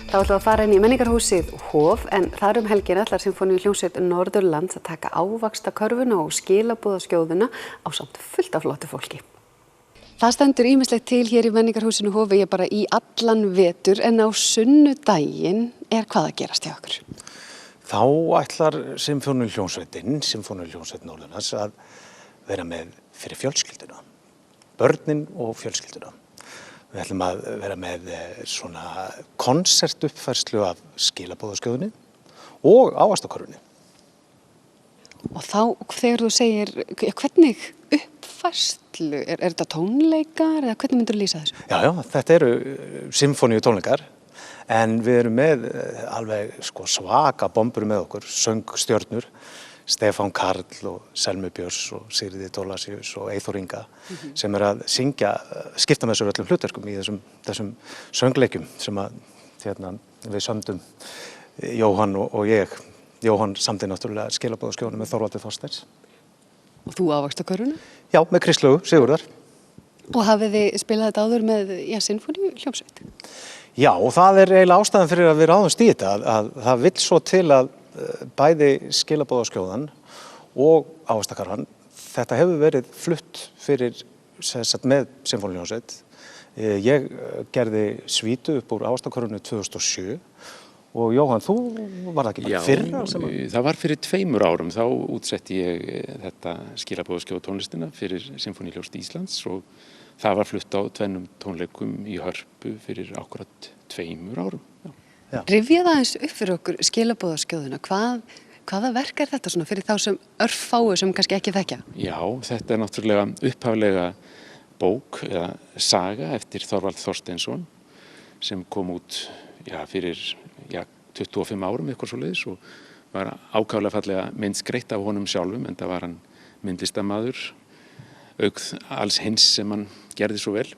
Þá ætlum við að fara inn í menningarhúsið Hof en þar helgina ætlar Sinfóníuhljómsveit Norðurlands að taka ávaxtakörfuna og skilaboðaskjóðuna ásamt fullt af flottu fólki. Það stendur ýmislegt til hér í menningarhúsinu Hofi bara í allan vetur en á sunnudaginn hvað að gerast hjá okkur? Þá ætlar Sinfóníuhljómsveit Norðurlands að vera með fyrir fjölskylduna, börnin og fjölskylduna. Við ætlum að vera með svona konsertuppfærslu af skilaboðaskjóðunni og ávaxtakörfunni. Og þá þegar þú segir, hvernig uppfærslu? Er þetta tónleikar eða hvernig myndirðu lýsa þessu? Já, þetta eru sinfóníutónleikar en við erum með alveg svaka bombur með okkur, söngstjörnur. Stefán Karl og Selmu Björns og Sigríði Thorlacius og Eyþór Inga sem að syngja, skipta með þessu öllum hlutverkum í þessum söngleikjum sem við sömdum Jóhann og ég. Jóhann samdi náttúrulega skilaboðaskjóðuna með Þorvaldi Þorsteins. Og þú ávaxtakörfuna? Já, með Kristlaugu Sigurðar. Og hafið þið spilað þetta áður með Sinfóníuhljómsveit? Já, og það eiginlega ástæðan fyrir að við ráðumst í þetta að það vill svo til að bæði skilaboðaskjóðan og ávaxtakörfan. Þetta hefur verið flutt fyrir með Sinfóníuhljómsveit. Ég gerði svítu upp úr ávaxtakörfunni 2007 og Jóhann, þú var það ekki bara fyrra? Já, það var fyrir 2 árum. Þá útsetti ég þetta skilaboðaskjóð tónlistina fyrir Sinfóníuhljómsveit Íslands og það var flutt á 2 tónleikum í Hörpu fyrir akkúrat 2 árum. Rifjaðu aðeins upp fyrir okkur skilaboðaskjóðuna. Hvaða verk þetta svona fyrir þá sem örfáu sem kannski ekki þekkja? Já, þetta náttúrulega upphaflega bók eða saga eftir Þorvald Þorsteinsson sem kom út fyrir 25 árum eitthvað svoleiðis og var ákaflega fallega myndskreytt af honum sjálfum enda var hann myndlistarmaður auk alls hins sem hann gerði svo vel.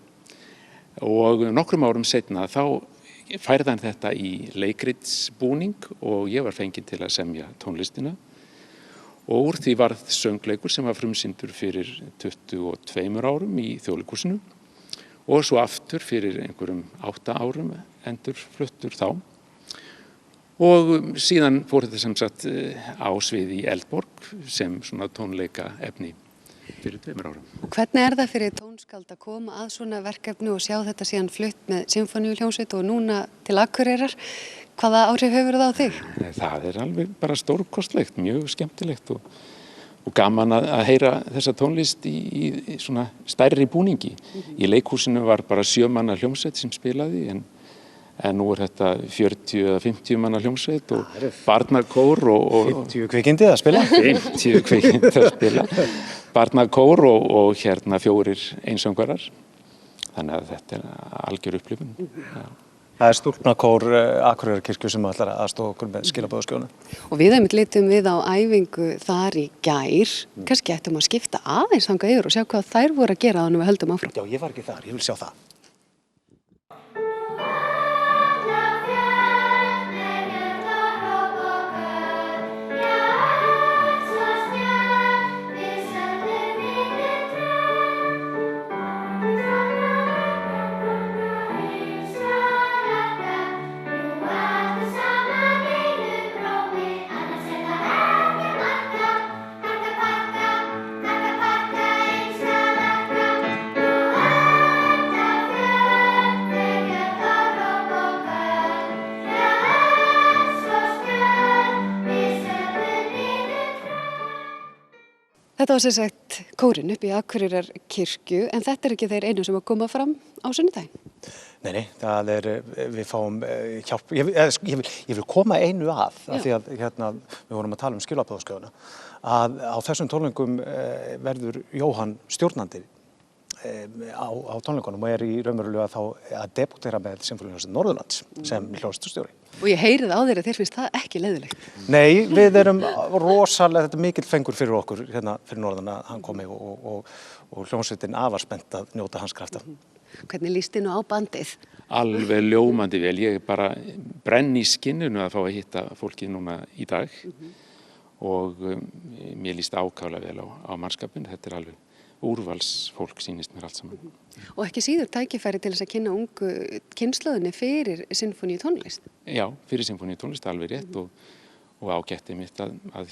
Og nokkrum árum seinna þá færði hann þetta í leikritsbúning og ég var fenginn til að semja tónlistina og úr því varð söngleikur sem var frumsýndur fyrir 22 árum í Þjóðleikhúsinu og svo aftur fyrir einhverjum 8 árum endurfluttur þá og síðan fór þetta sem sagt á svið í Eldborg sem svona tónleikaefni fyrir 2 árum. Hvernig það fyrir tónskáld að koma að svona verkefni og sjá þetta síðan flutt með Sinfóníuhljómsveit og núna til Akureyrar? Hvaða áhrif hefur það á þig? Það alveg bara stórkostlegt, mjög skemmtilegt og gaman að heyra þessa tónlist í svona stærri búningi. Í leikhúsinu var bara 7 manna hljómsveit sem spilaði en nú þetta 40 eða 50 manna hljómsveit og barnakór og 50 kvikindi að spila. 50 kvikindi að spila. Barnakór og 4 einsöngvarar. Þannig að þetta algjör upplifun. Það stúlknakór Akureyrarkirkju sem ætlar að aðstoða okkur með skilaboðaskjóðuna. Og við litum við á æfingu þar í gær. Kannski ættum að skipta aðeins þangað yfir og sjá hvað þær voru að gera þannig við höldum áfram. Já, ég var ekki þar, ég vil sjá það. Þetta var sem sagt kórinn upp í Akureyrarkirkju en þetta ekki þeir einu sem að koma fram á sunnudaginn? Nei, við fáum hjálp. Ég vil koma einu af því að við vorum að tala skilaboðaskjóðuna að á þessum tónleikum verður Jóhann stjórnandi á tónleikunum og í raunverulega þá að debutera með Sinfóníuhljómsveit Norðurlands sem hljómsveitarstjóri. Og ég heyrið á þér að þér finnst það ekki leiðilegt. Nei, við erum rosalega, þetta mikill fengur fyrir okkur fyrir norðan að hann komi og hljómsveitin afar spennt að njóta hans krafta. Hvernig líst þið nú á bandið? Alveg ljómandi vel, ég bara brenn í skinninu að fá að hitta fólkið núna í dag og mér líst ákaflega vel á mannskapinn, þetta alveg úrvalsfólk sýnist mér allt saman. Og ekki síður tækifæri til þess að kynna ungu kynslóðinni fyrir sinfóníutónlist. Já, fyrir sinfóníutónlist alveg rétt og ágætti mitt að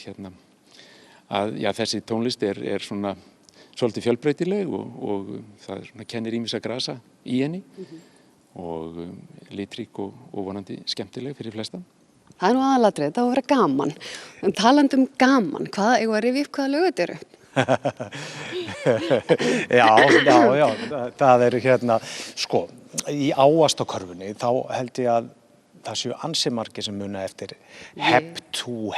þessi tónlist er svona svolítið fjölbreytileg og það svona kennir ýmissa grasa í henni og litrík og vonandi skemmtileg fyrir flesta. Það nú aðalatrið, það á að vera gaman. En talandi gaman, eigum að rifja upp hvaða lög þetta eru? Já, það eru sko, í ávaxtakörfunni þá held ég að það séu ansi margir sem muna eftir Hep tú.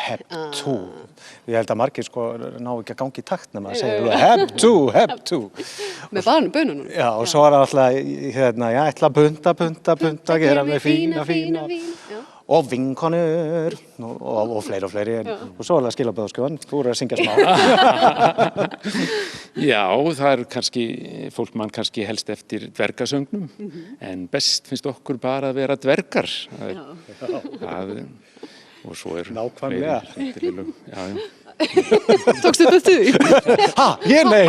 Ég held að margir sko ná ekki að gangi í takt nema að segja Hep tú. Með bönunum. Já, og svo er alltaf, ég ætla að punta, gera mig fína. Og vinkonur, og fleiri. Og svo er það skilaboðaskjóðan, þú eru að syngja smá. Já, það er kannski, fólk mann kannski helst eftir dvergasöngnum, en best finnst okkur bara að vera dvergar. Og svo er nákvæmlega. Fleiri lög. Já. Tókstu þetta því? Ég nei.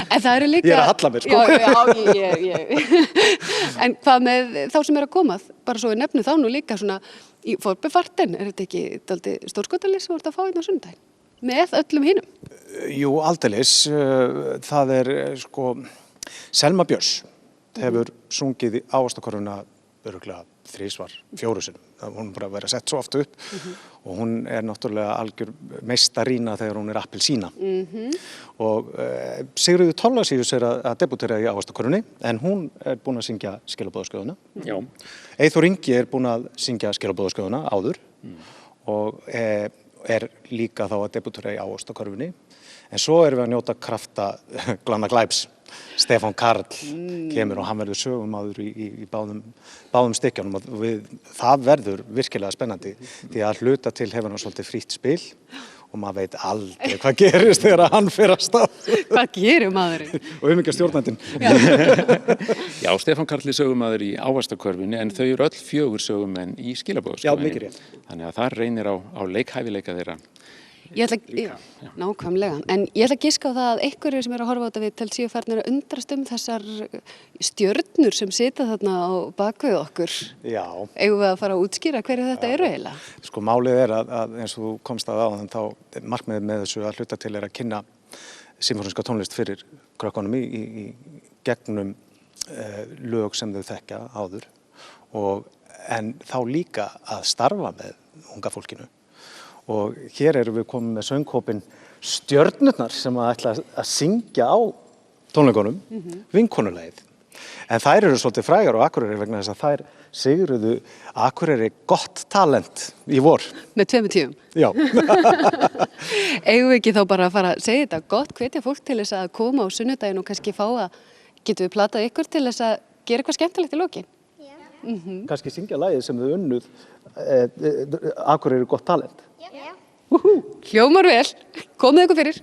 En það eru líka... Ég er að halla mér, sko. Já, En hvað með þá sem eru að koma? Bara svo við nefnum þá nú líka svona í forbefartin. Er þetta ekki dálítið stórskotalis sem þú ert að fá hérna á sunnudaginn? Með öllum hinum? Jú, aldeilis. Það er, sko, Selma Björns hefur sungið í ávaxtakörfuna örugglega 3, 4 sinnum. Hún er bara verið að setja svo oft upp og hún er náttúrulega algjör meistarína þegar hún er appelsína. Og Sigríður Thorlacius er að debutera í ávaxtakörfunni en hún er búin að syngja skilaboðaskjóðuna. Já. Eyþór Ingi er búin að syngja skilaboðaskjóðuna áður og er líka þá að debutera í ávaxtakörfunni. En svo erum við að njóta krafta Glanna Glæps. Stefán Karl kemur og hann verður sögumaður í báðum stykkjunum og það verður virkilega spennandi því að hluta til hefur hann svolítið frítt spil og maður veit aldrei hvað gerist þegar hann fer af stað. Hvað gerir maðurinn? Og ekki stjórnandinn. Já, Stefán Karl er sögumaður í ávaxtakörfunni en þau eru öll 4 sögumenn í skilaboðaskjóðunni. Já, mikið rétt. Þannig að það reynir á leikhæfileika þeirra. Nákvæmlega, en ég ætla að giska á það að einhverjir sem eru að horfa á þetta við séu farnir að undrast þessar stjörnur sem sita þarna á bakvið okkur. Já. Eigum við að fara að útskýra hverju þetta eru eiginlega? Sko málið er að eins og þú komst að áðan þá markmiðið með þessu að hluta til er að kynna sinfóníska tónlist fyrir krökkunum í gegnum lög sem þau þekkja áður en þá líka að starfa með unga fólkinu. Og hér erum við komin með sönghópinn Stjörnurnar sem ætla að syngja á tónleikunum, vinkonulagið. En þær eru svolítið frægar á Akureyri vegna þess að þær sigruðu Akureyri gott talent í vor. Með 2 tíum? Já. Eigum við ekki þá bara að fara að segja þetta gott, hvetja fólk til þess að koma á sunnudaginn og kannski getum við platað ykkur til þess að gera eitthvað skemmtilegt í lokin? Já. Kannski syngja lagið sem þau unnuð Akureyri gott talent. Hljómar vel, komið ykkur fyrir.